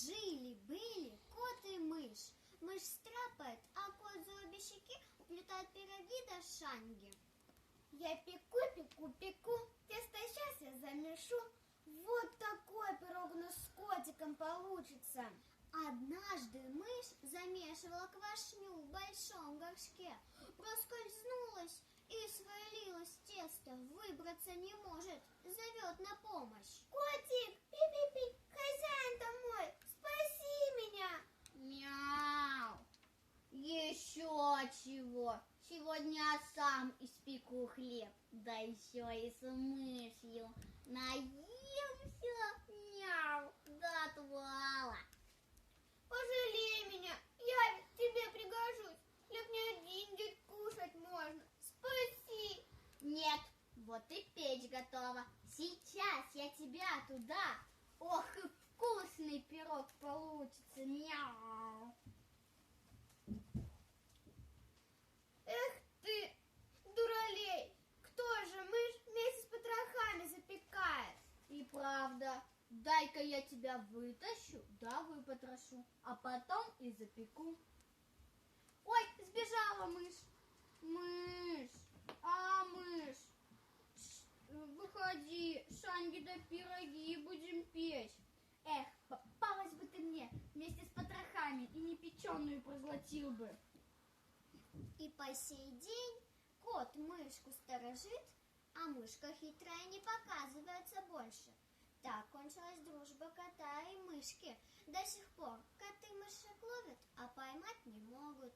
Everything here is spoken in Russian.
Жили-были кот и мышь. Мышь стряпает, а кот за обе щеки уплетает пироги до шанги. Я пеку, тесто сейчас я замешу. Вот такой пирог у нас с котиком получится. Однажды мышь замешивала квашню в большом горшке, проскользнулась и свалилось тесто, выбраться не может, зовет на помощь. Котик, пи-пи-пи, хозяин домой, спаси меня. Мяу. Еще чего? Сегодня я сам испеку хлеб, да еще и с мышью. Наемся, мяу, до отвала. Пожалей меня, я ведь тебе пригожусь. Хлеб не один день кушать можно. Спаси. Нет, вот и печь готова. Сейчас я тебя туда. Ох, и вкусный пирог получится. Мяу. Эх ты, дуралей, кто же мышь вместе с потрохами запекает? И правда, дай-ка я тебя вытащу, да выпотрошу, а потом и запеку. Ой, сбежала мышь. Мышь, мышь, выходи, шанги да пироги будем печь. Эх, попалась бы ты мне вместе с потрохами и не печеную проглотил бы. И по сей день кот мышку сторожит, а мышка хитрая не показывается больше. Так кончилась дружба кота и мышки. До сих пор коты мышек ловят, а поймать не могут.